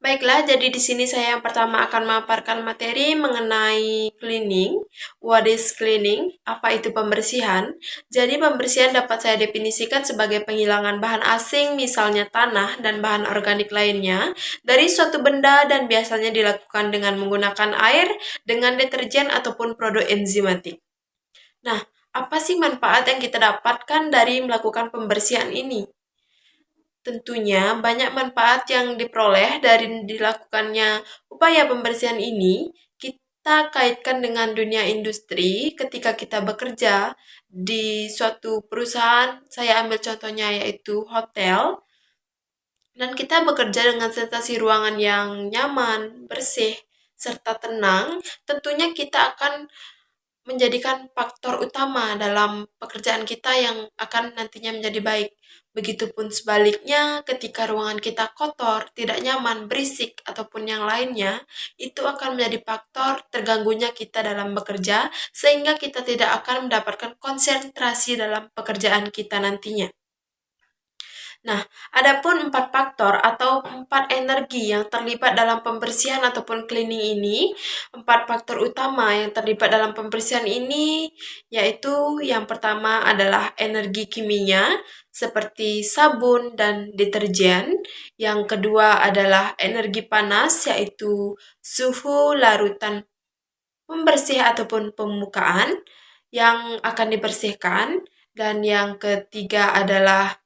Baiklah, jadi di sini saya yang pertama akan memaparkan materi mengenai cleaning. What is cleaning? Apa itu pembersihan? Jadi pembersihan dapat saya definisikan sebagai penghilangan bahan asing, misalnya tanah dan bahan organik lainnya, dari suatu benda dan biasanya dilakukan dengan menggunakan air, dengan deterjen ataupun produk enzimatik. Nah, apa sih manfaat yang kita dapatkan dari melakukan pembersihan ini? Tentunya banyak manfaat yang diperoleh dari dilakukannya upaya pembersihan ini. Kita kaitkan dengan dunia industri ketika kita bekerja di suatu perusahaan. Saya ambil contohnya yaitu hotel. Dan kita bekerja dengan sensasi ruangan yang nyaman, bersih, serta tenang. Tentunya kita akan menjadikan faktor utama dalam pekerjaan kita yang akan nantinya menjadi baik. Begitupun sebaliknya, ketika ruangan kita kotor, tidak nyaman, berisik, ataupun yang lainnya, itu akan menjadi faktor terganggunya kita dalam bekerja, sehingga kita tidak akan mendapatkan konsentrasi dalam pekerjaan kita nantinya. Nah, adapun empat faktor atau empat energi yang terlibat dalam pembersihan ataupun cleaning ini, empat faktor utama yang terlibat dalam pembersihan ini yaitu yang pertama adalah energi kimia seperti sabun dan deterjen. Yang kedua adalah energi panas yaitu suhu larutan pembersih ataupun pemukaan yang akan dibersihkan. Dan yang ketiga adalah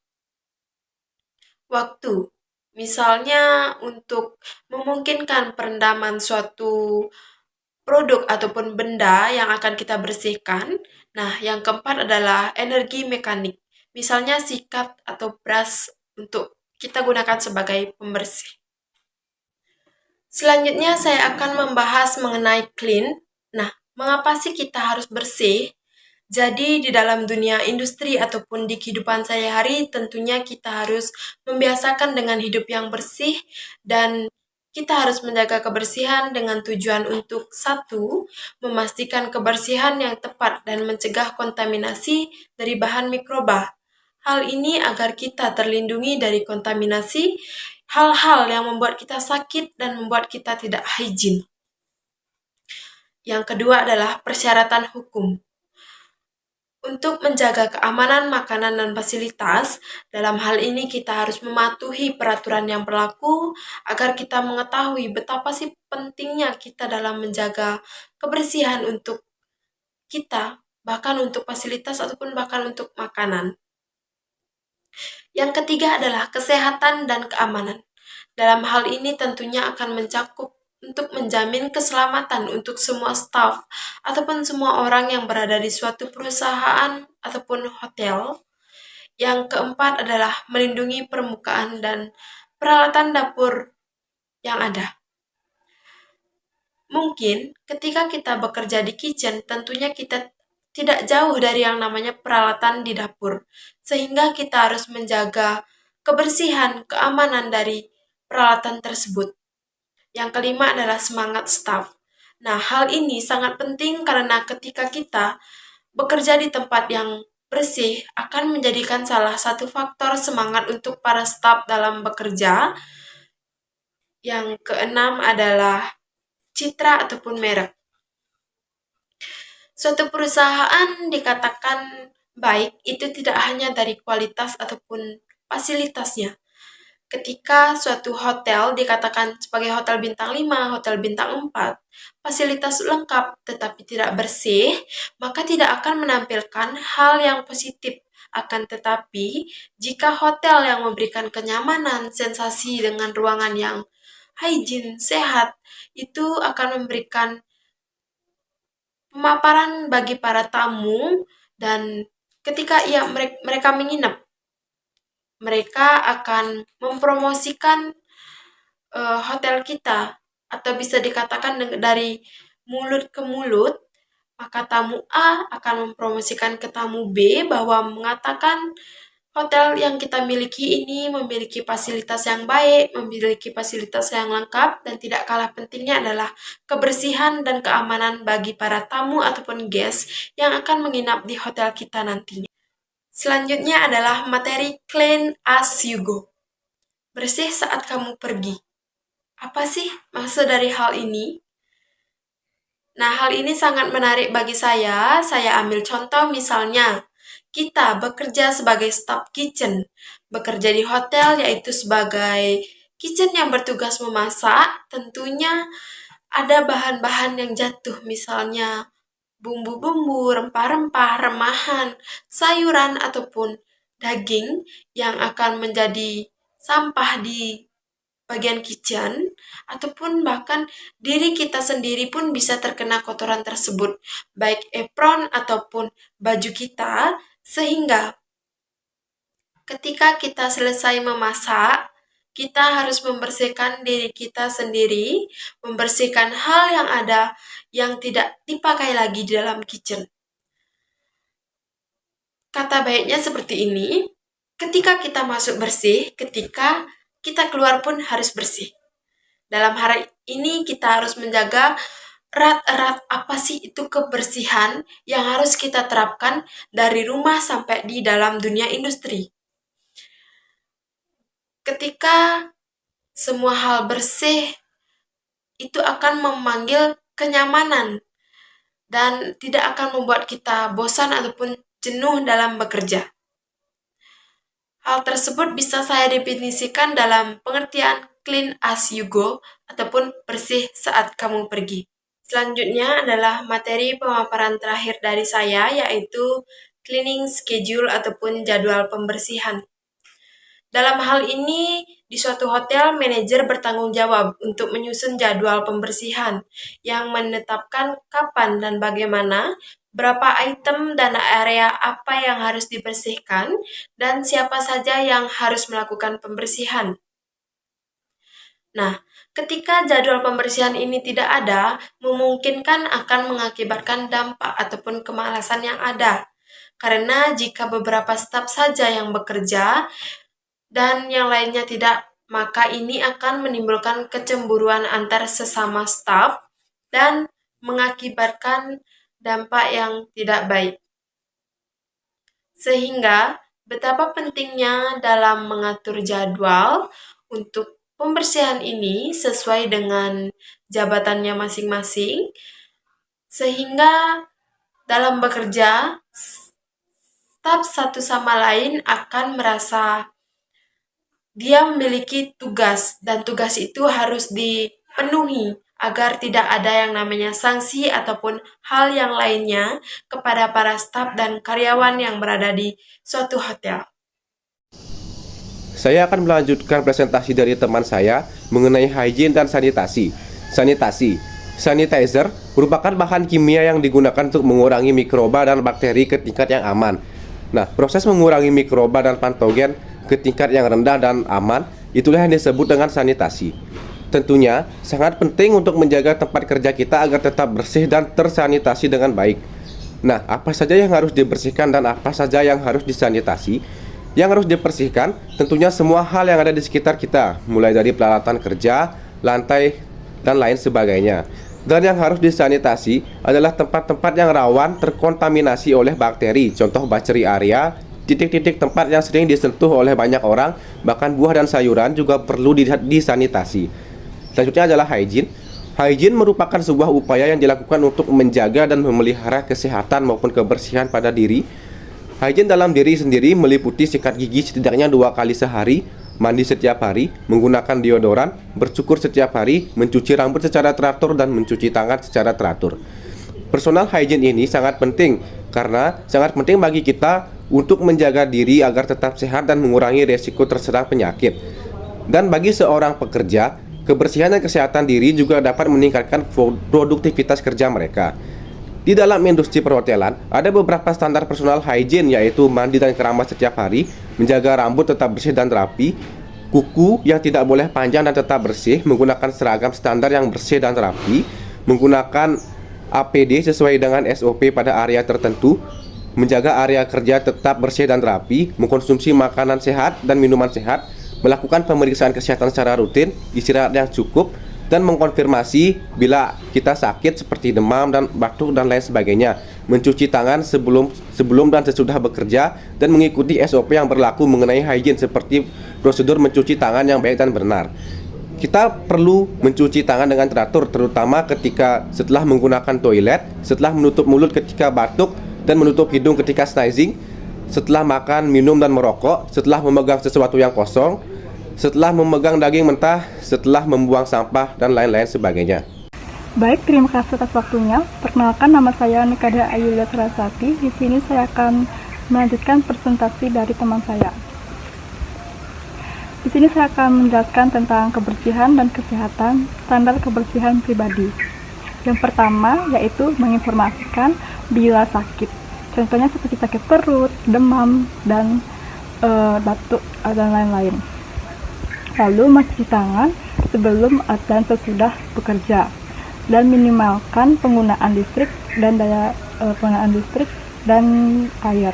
waktu. Misalnya untuk memungkinkan perendaman suatu produk ataupun benda yang akan kita bersihkan. Nah, yang keempat adalah energi mekanik. Misalnya sikat atau brush untuk kita gunakan sebagai pembersih. Selanjutnya saya akan membahas mengenai clean. Nah, mengapa sih kita harus bersih? Jadi di dalam dunia industri ataupun di kehidupan sehari-hari tentunya kita harus membiasakan dengan hidup yang bersih dan kita harus menjaga kebersihan dengan tujuan untuk satu, memastikan kebersihan yang tepat dan mencegah kontaminasi dari bahan mikroba. Hal ini agar kita terlindungi dari kontaminasi hal-hal yang membuat kita sakit dan membuat kita tidak hygiene. Yang kedua adalah persyaratan hukum. Untuk menjaga keamanan makanan dan fasilitas, dalam hal ini kita harus mematuhi peraturan yang berlaku agar kita mengetahui betapa sih pentingnya kita dalam menjaga kebersihan untuk kita, bahkan untuk fasilitas ataupun bahkan untuk makanan. Yang ketiga adalah kesehatan dan keamanan. Dalam hal ini tentunya akan mencakup untuk menjamin keselamatan untuk semua staf ataupun semua orang yang berada di suatu perusahaan ataupun hotel. Yang keempat adalah melindungi permukaan dan peralatan dapur yang ada. Mungkin ketika kita bekerja di kitchen, tentunya kita tidak jauh dari yang namanya peralatan di dapur. Sehingga kita harus menjaga kebersihan, keamanan dari peralatan tersebut. Yang kelima adalah semangat staff. Nah, hal ini sangat penting karena ketika kita bekerja di tempat yang bersih akan menjadikan salah satu faktor semangat untuk para staf dalam bekerja. Yang keenam adalah citra ataupun merek. Suatu perusahaan dikatakan baik itu tidak hanya dari kualitas ataupun fasilitasnya. Ketika suatu hotel dikatakan sebagai hotel bintang 5, hotel bintang 4, fasilitas lengkap tetapi tidak bersih, maka tidak akan menampilkan hal yang positif. Akan tetapi, jika hotel yang memberikan kenyamanan, sensasi dengan ruangan yang hygiene, sehat, itu akan memberikan pemaparan bagi para tamu dan ketika mereka menginap, mereka akan mempromosikan hotel kita atau bisa dikatakan dari mulut ke mulut, maka tamu A akan mempromosikan ke tamu B bahwa mengatakan hotel yang kita miliki ini memiliki fasilitas yang baik, memiliki fasilitas yang lengkap, dan tidak kalah pentingnya adalah kebersihan dan keamanan bagi para tamu ataupun guest yang akan menginap di hotel kita nantinya. Selanjutnya adalah materi clean as you go. Bersih saat kamu pergi. Apa sih maksud dari hal ini? Nah, hal ini sangat menarik bagi saya. Saya ambil contoh misalnya, kita bekerja sebagai staff kitchen, bekerja di hotel yaitu sebagai kitchen yang bertugas memasak, tentunya ada bahan-bahan yang jatuh, misalnya bumbu-bumbu, rempah-rempah, remahan, sayuran, ataupun daging yang akan menjadi sampah di bagian kitchen, ataupun bahkan diri kita sendiri pun bisa terkena kotoran tersebut, baik apron ataupun baju kita, sehingga ketika kita selesai memasak, kita harus membersihkan diri kita sendiri, membersihkan hal yang ada yang tidak dipakai lagi di dalam kitchen. Kata baiknya seperti ini, ketika kita masuk bersih, ketika kita keluar pun harus bersih. Dalam hari ini kita harus menjaga erat-erat apa sih itu kebersihan yang harus kita terapkan dari rumah sampai di dalam dunia industri. Ketika semua hal bersih, itu akan memanggil kenyamanan dan tidak akan membuat kita bosan ataupun jenuh dalam bekerja. Hal tersebut bisa saya definisikan dalam pengertian clean as you go ataupun bersih saat kamu pergi. Selanjutnya adalah materi pemaparan terakhir dari saya, yaitu cleaning schedule ataupun jadwal pembersihan. Dalam hal ini, di suatu hotel, manajer bertanggung jawab untuk menyusun jadwal pembersihan yang menetapkan kapan dan bagaimana, berapa item dan area apa yang harus dibersihkan, dan siapa saja yang harus melakukan pembersihan. Nah, ketika jadwal pembersihan ini tidak ada, memungkinkan akan mengakibatkan dampak ataupun kemalasan yang ada. Karena jika beberapa staf saja yang bekerja dan yang lainnya tidak, maka ini akan menimbulkan kecemburuan antar sesama staf dan mengakibatkan dampak yang tidak baik. Sehingga betapa pentingnya dalam mengatur jadwal untuk pembersihan ini sesuai dengan jabatannya masing-masing, sehingga dalam bekerja, staf satu sama lain akan merasa dia memiliki tugas, dan tugas itu harus dipenuhi agar tidak ada yang namanya sanksi ataupun hal yang lainnya kepada para staf dan karyawan yang berada di suatu hotel. Saya akan melanjutkan presentasi dari teman saya mengenai hygiene dan sanitasi. Sanitizer merupakan bahan kimia yang digunakan untuk mengurangi mikroba dan bakteri ke tingkat yang aman. Nah, proses mengurangi mikroba dan patogen ke tingkat yang rendah dan aman, itulah yang disebut dengan sanitasi. Tentunya, sangat penting untuk menjaga tempat kerja kita agar tetap bersih dan tersanitasi dengan baik. Nah, apa saja yang harus dibersihkan dan apa saja yang harus disanitasi? Yang harus dibersihkan tentunya semua hal yang ada di sekitar kita, mulai dari peralatan kerja, lantai, dan lain sebagainya. Dan yang harus disanitasi adalah tempat-tempat yang rawan terkontaminasi oleh bakteri, contoh bakteri area, titik-titik tempat yang sering disentuh oleh banyak orang, bahkan buah dan sayuran juga perlu disanitasi. Selanjutnya adalah hygiene. Hygiene merupakan sebuah upaya yang dilakukan untuk menjaga dan memelihara kesehatan maupun kebersihan pada diri. Hygiene dalam diri sendiri meliputi sikat gigi setidaknya 2 kali sehari, mandi setiap hari, menggunakan deodoran, bercukur setiap hari, mencuci rambut secara teratur, dan mencuci tangan secara teratur. Personal hygiene ini sangat penting karena sangat penting bagi kita untuk menjaga diri agar tetap sehat dan mengurangi resiko terserang penyakit. Dan bagi seorang pekerja, kebersihan dan kesehatan diri juga dapat meningkatkan produktivitas kerja mereka. Di dalam industri perhotelan, ada beberapa standar personal hygiene, yaitu mandi dan keramas setiap hari, menjaga rambut tetap bersih dan rapi, kuku yang tidak boleh panjang dan tetap bersih, menggunakan seragam standar yang bersih dan rapi, menggunakan APD sesuai dengan SOP pada area tertentu, menjaga area kerja tetap bersih dan rapi, mengkonsumsi makanan sehat dan minuman sehat, melakukan pemeriksaan kesehatan secara rutin, istirahat yang cukup, dan mengkonfirmasi bila kita sakit seperti demam dan batuk dan lain sebagainya, mencuci tangan sebelum dan sesudah bekerja, dan mengikuti SOP yang berlaku mengenai hygiene seperti prosedur mencuci tangan yang baik dan benar. kita perlu mencuci tangan dengan teratur, terutama ketika setelah menggunakan toilet, setelah menutup mulut ketika batuk, dan menutup hidung ketika sneezing, setelah makan, minum, dan merokok, setelah memegang sesuatu yang kosong, setelah memegang daging mentah, setelah membuang sampah, dan lain-lain sebagainya. Baik, terima kasih atas waktunya. Perkenalkan, nama saya Nikada Ayulia Sarasati. Di sini saya akan melanjutkan presentasi dari teman saya. Di sini saya akan menjelaskan tentang kebersihan dan kesehatan, standar kebersihan pribadi. Yang pertama yaitu menginformasikan bila sakit. Contohnya seperti sakit perut, demam, dan batuk dan lain-lain. Lalu mencuci tangan sebelum dan sesudah bekerja, dan minimalkan penggunaan listrik dan air.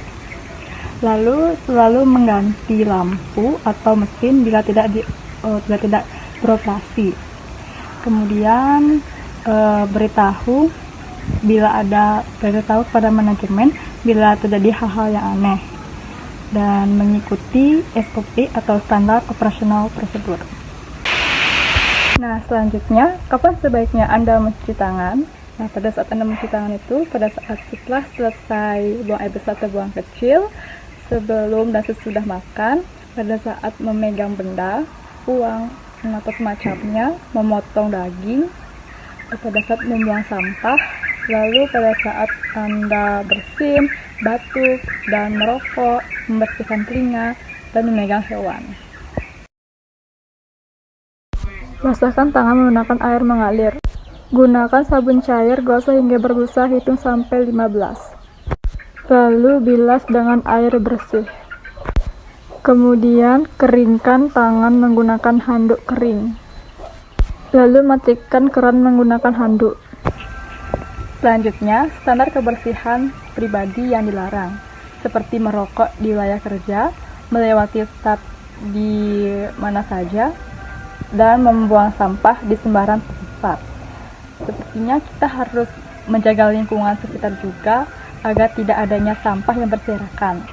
Lalu selalu mengganti lampu atau mesin bila tidak beroperasi. Kemudian beritahu kepada manajemen bila terjadi hal-hal yang aneh, dan mengikuti SOP atau standar operasional prosedur. Nah, selanjutnya, kapan sebaiknya Anda mencuci tangan? Nah, pada saat Anda mencuci tangan itu, pada saat setelah selesai buang air besar atau buang kecil, sebelum dan sesudah makan, pada saat memegang benda, uang, atau semacamnya, memotong daging, pada saat membuang sampah, lalu pada saat Anda bersin, batuk, dan merokok, membersihkan telinga, dan memegang hewan. Basahkan tangan menggunakan air mengalir. Gunakan sabun cair, gosok hingga berbusa, hitung sampai 15. Lalu bilas dengan air bersih. Kemudian keringkan tangan menggunakan handuk kering. Lalu matikan keran menggunakan handuk. Selanjutnya, standar kebersihan pribadi yang dilarang, seperti merokok di wilayah kerja, melewati staf di mana saja, dan membuang sampah di sembarang tempat. Sepertinya kita harus menjaga lingkungan sekitar juga, agar tidak adanya sampah yang berserakan.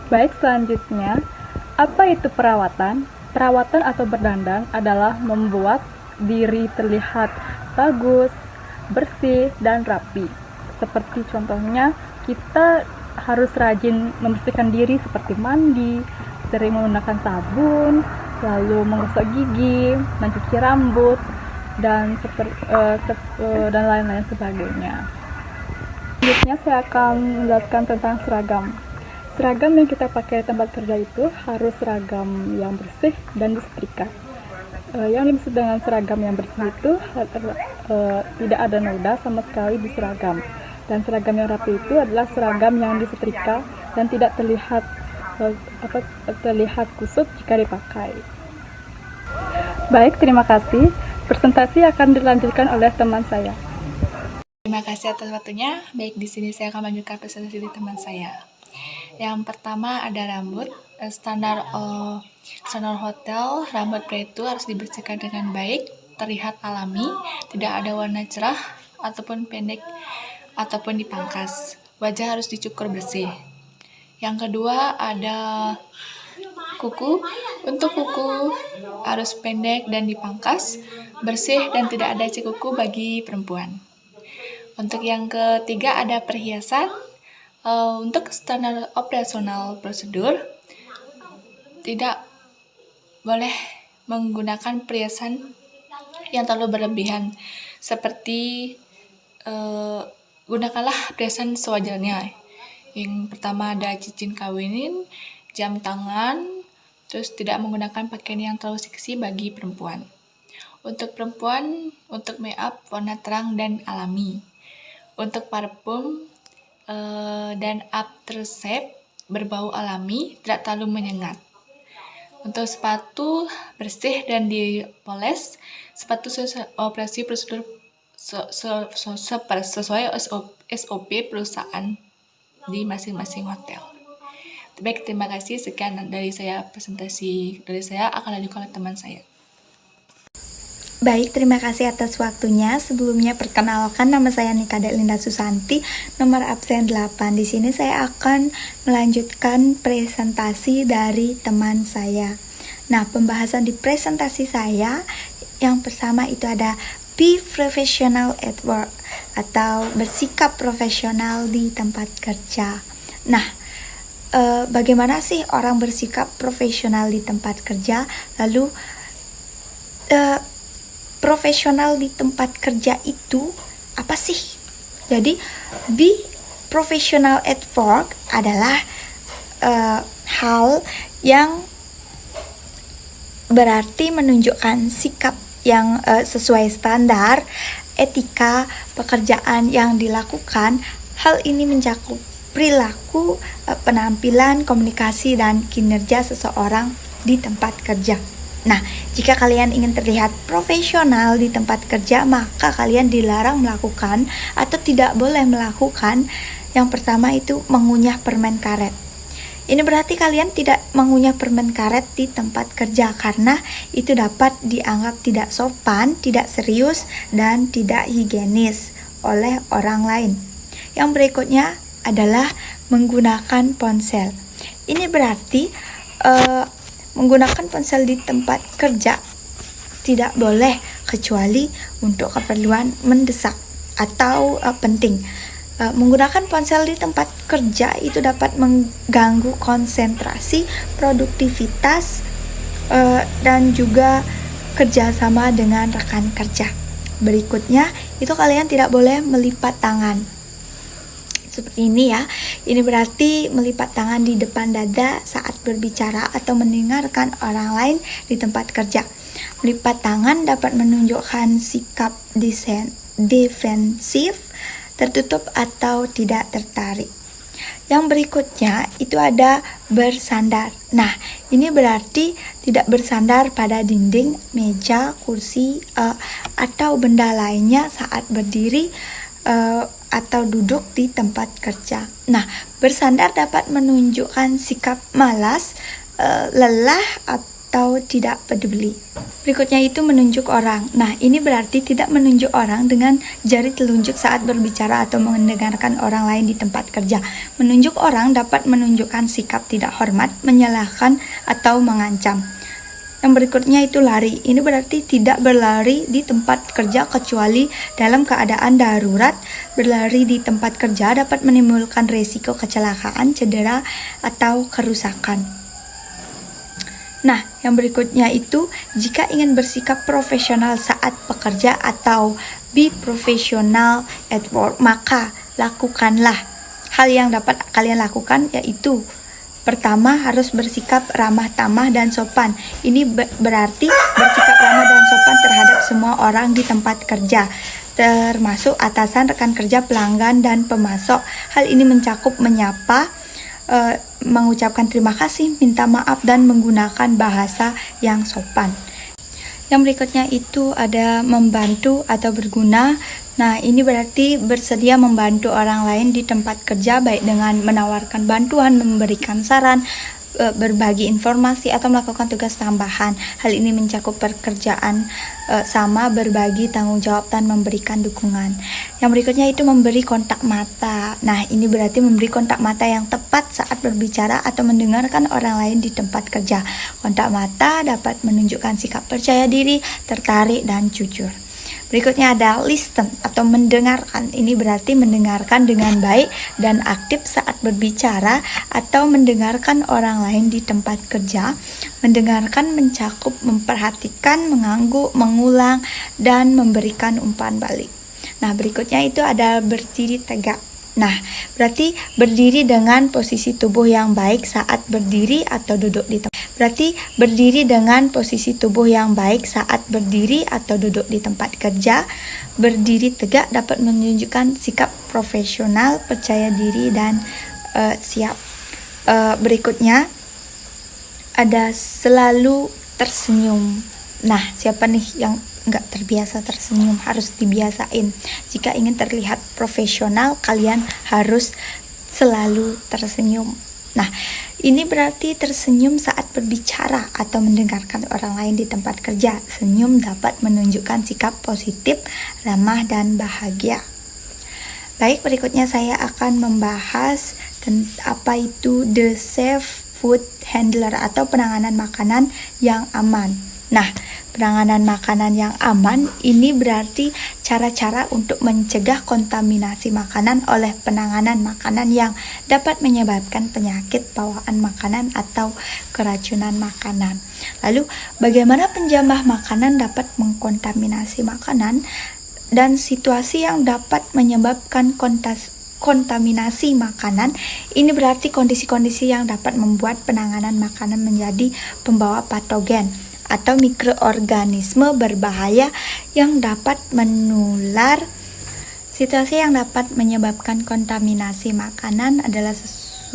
Baik, selanjutnya, apa itu perawatan? Perawatan atau berdandan adalah membuat diri terlihat bagus, bersih, dan rapi. Seperti contohnya, kita harus rajin membersihkan diri seperti mandi, sering menggunakan sabun, lalu menggosok gigi, mencuci rambut, dan lain-lain sebagainya. Selanjutnya saya akan menjelaskan tentang seragam. Seragam yang kita pakai di tempat kerja itu harus seragam yang bersih dan disetrika. Yang dimaksud dengan seragam yang bersih itu tidak ada noda sama sekali di seragam. Dan seragam yang rapi itu adalah seragam yang disetrika dan tidak terlihat kusut jika dipakai. Baik, terima kasih. Presentasi akan dilanjutkan oleh teman saya. Terima kasih atas waktunya. Baik, di sini saya akan melanjutkan presentasi dari teman saya. Yang pertama ada rambut. Standar hotel, rambut pria itu harus dibersihkan dengan baik, terlihat alami, tidak ada warna cerah ataupun pendek ataupun dipangkas. Wajah harus dicukur bersih. Yang kedua ada kuku. Untuk kuku harus pendek dan dipangkas, bersih dan tidak ada cekuku bagi perempuan. Untuk yang ketiga ada perhiasan. Untuk standar operasional prosedur, tidak boleh menggunakan perhiasan yang terlalu berlebihan. Seperti gunakanlah perhiasan sewajarnya. Yang pertama ada cincin kawinin, jam tangan, terus tidak menggunakan pakaian yang terlalu seksi bagi perempuan. Untuk perempuan, untuk make up warna terang dan alami. Untuk parfum dan aftershave berbau alami, tidak terlalu menyengat. Untuk sepatu bersih dan dipoles, sepatu operasi prosedur sesuai SOP perusahaan di masing-masing hotel. Baik, terima kasih. Sekian dari saya, presentasi dari saya akan dilanjutkan oleh teman saya. Baik, terima kasih atas waktunya. Sebelumnya perkenalkan, nama saya Nikada Linda Susanti, nomor absen 8. Di sini saya akan melanjutkan presentasi dari teman saya. Nah, pembahasan di presentasi saya Yang pertama itu ada be professional at work atau bersikap profesional di tempat kerja. Nah, bagaimana sih orang bersikap profesional di tempat kerja? Lalu profesional di tempat kerja itu apa sih? Jadi be professional at work adalah hal yang berarti menunjukkan sikap yang sesuai standar etika pekerjaan yang dilakukan. Hal ini mencakup perilaku, penampilan, komunikasi, dan kinerja seseorang di tempat kerja. Nah, jika kalian ingin terlihat profesional di tempat kerja, maka kalian dilarang melakukan atau tidak boleh melakukan yang pertama itu mengunyah permen karet. Ini berarti kalian tidak mengunyah permen karet di tempat kerja karena itu dapat dianggap tidak sopan, tidak serius, dan tidak higienis oleh orang lain. Yang berikutnya adalah menggunakan ponsel. Ini berarti menggunakan ponsel di tempat kerja tidak boleh kecuali untuk keperluan mendesak atau penting. Menggunakan ponsel di tempat kerja itu dapat mengganggu konsentrasi, produktivitas, dan juga kerjasama dengan rekan kerja. Berikutnya, itu kalian tidak boleh melipat tangan. Seperti ini ya, ini berarti melipat tangan di depan dada saat berbicara atau mendengarkan orang lain di tempat kerja. Melipat tangan dapat menunjukkan sikap defensif, tertutup atau tidak tertarik. Yang berikutnya itu ada bersandar. Nah, ini berarti tidak bersandar pada dinding, meja, kursi, atau benda lainnya saat berdiri atau duduk di tempat kerja. Nah, bersandar dapat menunjukkan sikap malas, lelah, atau tidak peduli. Berikutnya itu menunjuk orang. Nah, ini berarti tidak menunjuk orang dengan jari telunjuk saat berbicara atau mendengarkan orang lain di tempat kerja. Menunjuk orang dapat menunjukkan sikap tidak hormat, menyalahkan, atau mengancam. Yang berikutnya itu lari. Ini berarti tidak berlari di tempat kerja kecuali dalam keadaan darurat. Berlari di tempat kerja dapat menimbulkan resiko kecelakaan, cedera, atau kerusakan. Nah, yang berikutnya itu jika ingin bersikap profesional saat bekerja atau be professional at work, maka lakukanlah hal yang dapat kalian lakukan, yaitu pertama harus bersikap ramah tamah dan sopan. Ini berarti bersikap ramah dan sopan terhadap semua orang di tempat kerja, termasuk atasan, rekan kerja, pelanggan, dan pemasok. Hal ini mencakup menyapa, mengucapkan terima kasih, minta maaf, dan menggunakan bahasa yang sopan. Yang berikutnya itu ada membantu atau berguna. Nah, ini berarti bersedia membantu orang lain di tempat kerja, baik dengan menawarkan bantuan, memberikan saran, berbagi informasi, atau melakukan tugas tambahan. Hal ini mencakup pekerjaan sama, berbagi tanggung jawab, dan memberikan dukungan. Yang berikutnya itu memberi kontak mata. Nah, ini berarti memberi kontak mata yang tepat saat berbicara atau mendengarkan orang lain di tempat kerja. Kontak mata dapat menunjukkan sikap percaya diri, tertarik, dan jujur. Berikutnya ada listen atau mendengarkan. Ini berarti mendengarkan dengan baik dan aktif saat berbicara atau mendengarkan orang lain di tempat kerja. Mendengarkan mencakup memperhatikan, mengangguk, mengulang, dan memberikan umpan balik. Nah, berikutnya itu ada berdiri tegak. Nah, berarti berdiri dengan posisi tubuh yang baik saat berdiri atau duduk di tempat. Berarti berdiri dengan posisi tubuh yang baik saat berdiri atau duduk di tempat kerja. Berdiri tegak dapat menunjukkan sikap profesional, percaya diri, dan siap. Berikutnya ada selalu tersenyum. Nah, siapa nih yang nggak terbiasa tersenyum? Harus dibiasain. Jika ingin terlihat profesional, kalian harus selalu tersenyum. Nah, ini berarti tersenyum saat berbicara atau mendengarkan orang lain di tempat kerja. Senyum dapat menunjukkan sikap positif, ramah, dan bahagia. Baik, berikutnya saya akan membahas apa itu the safe food handler atau penanganan makanan yang aman. Nah, penanganan makanan yang aman ini berarti cara-cara untuk mencegah kontaminasi makanan oleh penanganan makanan yang dapat menyebabkan penyakit bawaan makanan atau keracunan makanan. Lalu, bagaimana penjamah makanan dapat mengkontaminasi makanan dan situasi yang dapat menyebabkan kontaminasi makanan? Ini berarti kondisi-kondisi yang dapat membuat penanganan makanan menjadi pembawa patogen atau mikroorganisme berbahaya yang dapat menular. Situasi yang dapat menyebabkan kontaminasi makanan adalah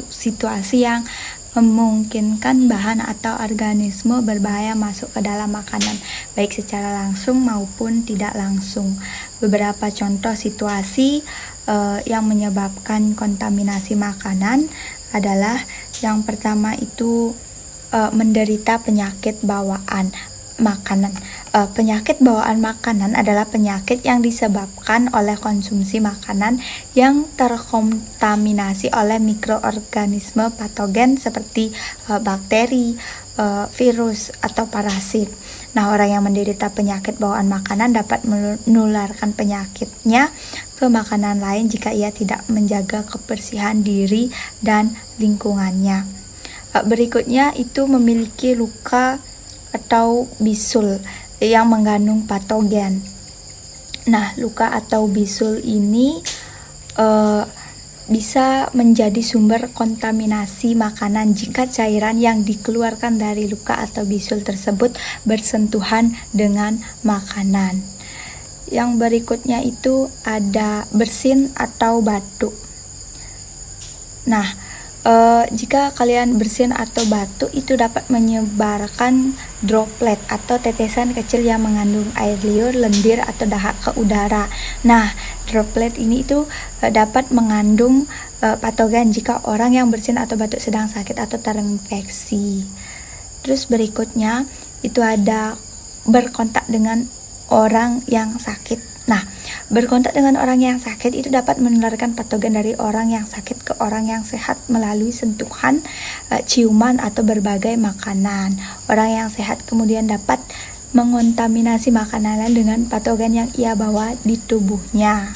situasi yang memungkinkan bahan atau organisme berbahaya masuk ke dalam makanan, baik secara langsung maupun tidak langsung. Beberapa contoh situasi yang menyebabkan kontaminasi makanan adalah yang pertama itu menderita penyakit bawaan makanan. Penyakit bawaan makanan adalah penyakit yang disebabkan oleh konsumsi makanan yang terkontaminasi oleh mikroorganisme patogen seperti bakteri, virus, atau parasit. Nah, orang yang menderita penyakit bawaan makanan dapat menularkan penyakitnya ke makanan lain jika ia tidak menjaga kebersihan diri dan lingkungannya. Berikutnya itu memiliki luka atau bisul yang mengandung patogen. Nah, luka atau bisul ini bisa menjadi sumber kontaminasi makanan jika cairan yang dikeluarkan dari luka atau bisul tersebut bersentuhan dengan makanan. Yang berikutnya itu ada bersin atau batuk. Nah, jika kalian bersin atau batuk itu dapat menyebarkan droplet atau tetesan kecil yang mengandung air liur, lendir, atau dahak ke udara. Nah, droplet ini itu dapat mengandung patogen jika orang yang bersin atau batuk sedang sakit atau terinfeksi. Terus berikutnya itu ada berkontak dengan orang yang sakit. Nah, berkontak dengan orang yang sakit itu dapat menularkan patogen dari orang yang sakit ke orang yang sehat melalui sentuhan, ciuman, atau berbagai makanan. Orang yang sehat kemudian dapat mengontaminasi makanan dengan patogen yang ia bawa di tubuhnya.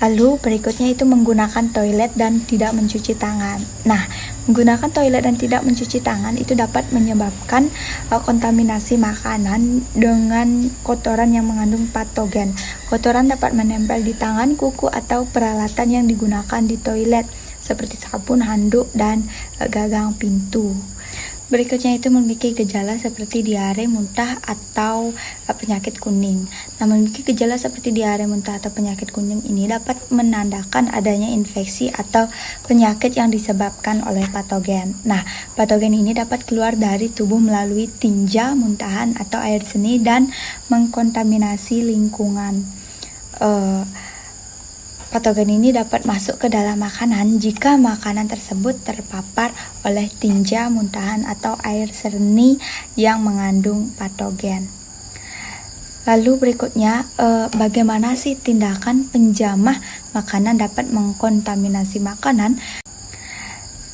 Lalu berikutnya itu menggunakan toilet dan tidak mencuci tangan. Nah, menggunakan toilet dan tidak mencuci tangan itu dapat menyebabkan kontaminasi makanan dengan kotoran yang mengandung patogen. Kotoran dapat menempel di tangan, kuku, atau peralatan yang digunakan di toilet seperti sabun, handuk, dan gagang pintu. Berikutnya itu memiliki gejala seperti diare, muntah, atau penyakit kuning. Nah, memiliki gejala seperti diare, muntah, atau penyakit kuning ini dapat menandakan adanya infeksi atau penyakit yang disebabkan oleh patogen. Nah, patogen ini dapat keluar dari tubuh melalui tinja, muntahan, atau air seni dan mengkontaminasi lingkungan. Patogen ini dapat masuk ke dalam makanan jika makanan tersebut terpapar oleh tinja, muntahan, atau air seni yang mengandung patogen. Lalu berikutnya, bagaimana sih tindakan penjamah makanan dapat mengkontaminasi makanan?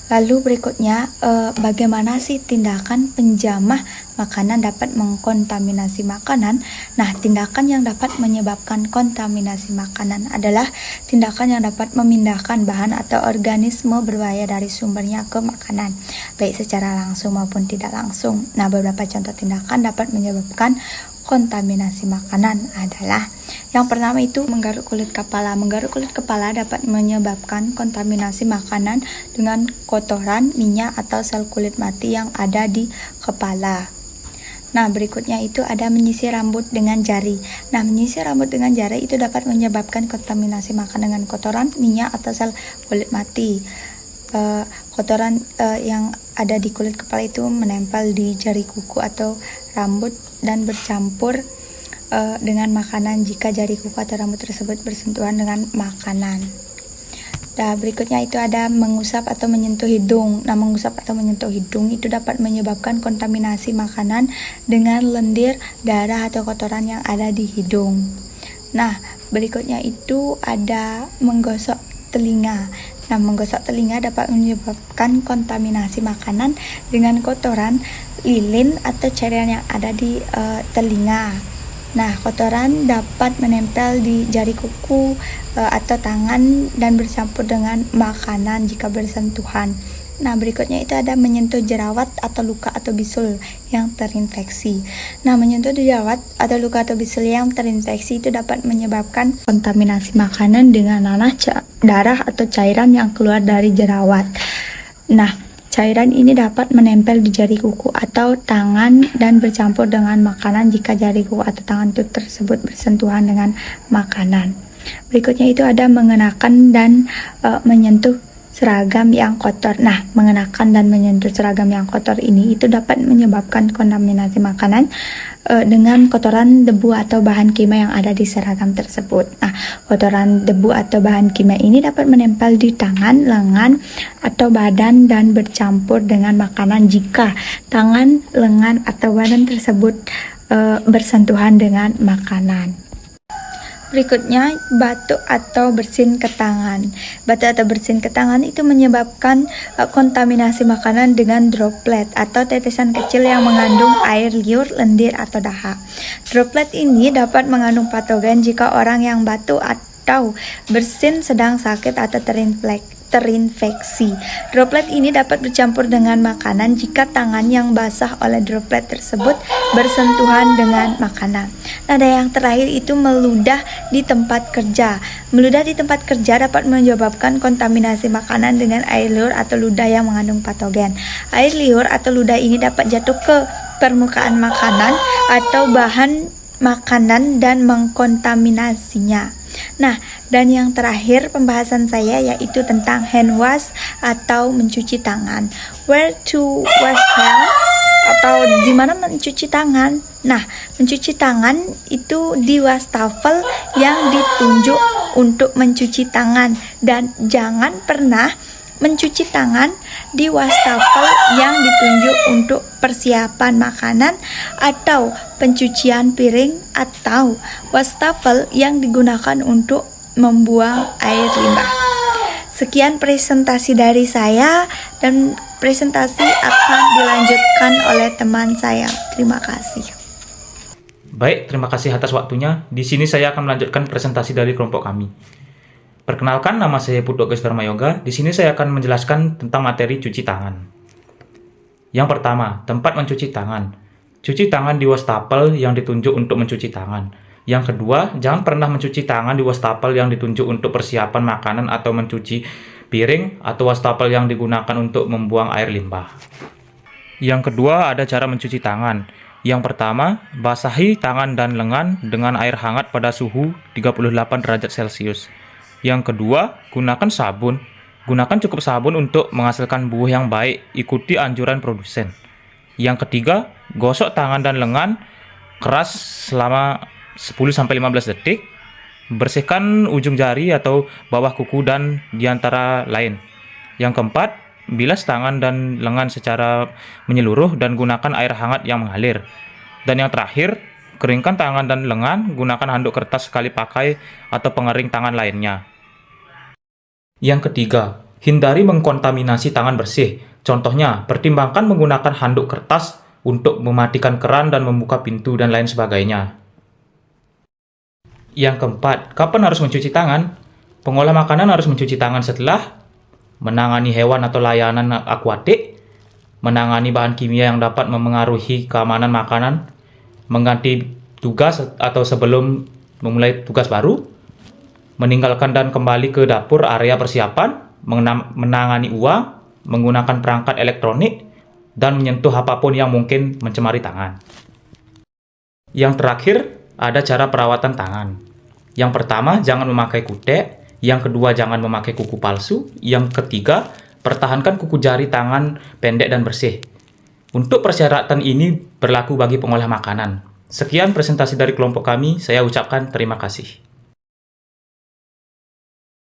Lalu berikutnya, bagaimana sih tindakan penjamah makanan dapat mengkontaminasi makanan? Nah, tindakan yang dapat menyebabkan kontaminasi makanan adalah tindakan yang dapat memindahkan bahan atau organisme berbahaya dari sumbernya ke makanan, baik secara langsung maupun tidak langsung. Nah, beberapa contoh tindakan dapat menyebabkan kontaminasi makanan adalah yang pertama itu menggaruk kulit kepala. Menggaruk kulit kepala dapat menyebabkan kontaminasi makanan dengan kotoran, minyak, atau sel kulit mati yang ada di kepala. Nah, berikutnya itu ada menyisir rambut dengan jari. Nah, menyisir rambut dengan jari itu dapat menyebabkan kontaminasi makan dengan kotoran, minyak, atau sel kulit mati. Kotoran yang ada di kulit kepala itu menempel di jari kuku atau rambut dan bercampur dengan makanan jika jari kuku atau rambut tersebut bersentuhan dengan makanan. Nah, berikutnya itu ada mengusap atau menyentuh hidung. Nah, mengusap atau menyentuh hidung itu dapat menyebabkan kontaminasi makanan dengan lendir, darah, atau kotoran yang ada di hidung. Nah, berikutnya itu ada menggosok telinga. Nah, menggosok telinga dapat menyebabkan kontaminasi makanan dengan kotoran lilin atau cairan yang ada di telinga. Nah, kotoran dapat menempel di jari kuku atau tangan dan bercampur dengan makanan jika bersentuhan. Nah, berikutnya itu ada menyentuh jerawat atau luka atau bisul yang terinfeksi. Nah, menyentuh jerawat atau luka atau bisul yang terinfeksi itu dapat menyebabkan kontaminasi makanan dengan nanah, darah atau cairan yang keluar dari jerawat. Nah, cairan ini dapat menempel di jari kuku atau tangan dan bercampur dengan makanan jika jari kuku atau tangan itu tersebut bersentuhan dengan makanan. Berikutnya itu ada mengenakan dan menyentuh seragam yang kotor. Nah, mengenakan dan menyentuh seragam yang kotor ini itu dapat menyebabkan kontaminasi makanan dengan kotoran, debu atau bahan kimia yang ada di seragam tersebut. Nah, kotoran, debu atau bahan kimia ini dapat menempel di tangan, lengan, atau badan dan bercampur dengan makanan jika tangan, lengan, atau badan tersebut bersentuhan dengan makanan. Berikutnya, batuk atau bersin ke tangan. Batuk atau bersin ke tangan itu menyebabkan kontaminasi makanan dengan droplet atau tetesan kecil yang mengandung air liur, lendir, atau dahak. Droplet ini dapat mengandung patogen jika orang yang batuk atau bersin sedang sakit atau terinfeksi. Droplet ini dapat bercampur dengan makanan jika tangan yang basah oleh droplet tersebut bersentuhan dengan makanan. Nah, dan yang terakhir itu meludah di tempat kerja. Meludah di tempat kerja dapat menyebabkan kontaminasi makanan dengan air liur atau ludah yang mengandung patogen. Air liur atau ludah ini dapat jatuh ke permukaan makanan atau bahan makanan dan mengkontaminasinya. Nah, dan yang terakhir pembahasan saya yaitu tentang hand wash atau mencuci tangan. Where to wash hand atau di mana mencuci tangan? Nah, mencuci tangan itu di wastafel yang ditunjuk untuk mencuci tangan, dan jangan pernah mencuci tangan di wastafel yang ditunjuk untuk persiapan makanan atau pencucian piring atau wastafel yang digunakan untuk membuang air limbah. Sekian presentasi dari saya, dan presentasi akan dilanjutkan oleh teman saya. Terima kasih. Baik, terima kasih atas waktunya. Di sini saya akan melanjutkan presentasi dari kelompok kami. Perkenalkan, nama saya Putu Agus Dharma Yoga. Di sini saya akan menjelaskan tentang materi cuci tangan. Yang pertama, tempat mencuci tangan. Cuci tangan di wastafel yang ditunjuk untuk mencuci tangan. Yang kedua, jangan pernah mencuci tangan di wastafel yang ditunjuk untuk persiapan makanan atau mencuci piring atau wastafel yang digunakan untuk membuang air limbah. Yang kedua, ada cara mencuci tangan. Yang pertama, basahi tangan dan lengan dengan air hangat pada suhu 38 derajat Celcius. Yang kedua, gunakan sabun. Gunakan cukup sabun untuk menghasilkan buah yang baik, ikuti anjuran produsen. Yang ketiga, gosok tangan dan lengan keras selama 10-15 detik. Bersihkan ujung jari atau bawah kuku dan diantara lain. Yang keempat, bilas tangan dan lengan secara menyeluruh dan gunakan air hangat yang mengalir. Dan yang terakhir, keringkan tangan dan lengan, gunakan handuk kertas sekali pakai atau pengering tangan lainnya. Yang ketiga, hindari mengkontaminasi tangan bersih. Contohnya, pertimbangkan menggunakan handuk kertas untuk mematikan keran dan membuka pintu dan lain sebagainya. Yang keempat, kapan harus mencuci tangan? Pengolah makanan harus mencuci tangan setelah menangani hewan atau layanan akuatik, menangani bahan kimia yang dapat memengaruhi keamanan makanan, mengganti tugas atau sebelum memulai tugas baru, meninggalkan dan kembali ke dapur area persiapan, menangani uang, menggunakan perangkat elektronik, dan menyentuh apapun yang mungkin mencemari tangan. Yang terakhir, ada cara perawatan tangan. Yang pertama, jangan memakai kutek. Yang kedua, jangan memakai kuku palsu. Yang ketiga, pertahankan kuku jari tangan pendek dan bersih. Untuk persyaratan ini berlaku bagi pengolah makanan. Sekian presentasi dari kelompok kami, saya ucapkan terima kasih.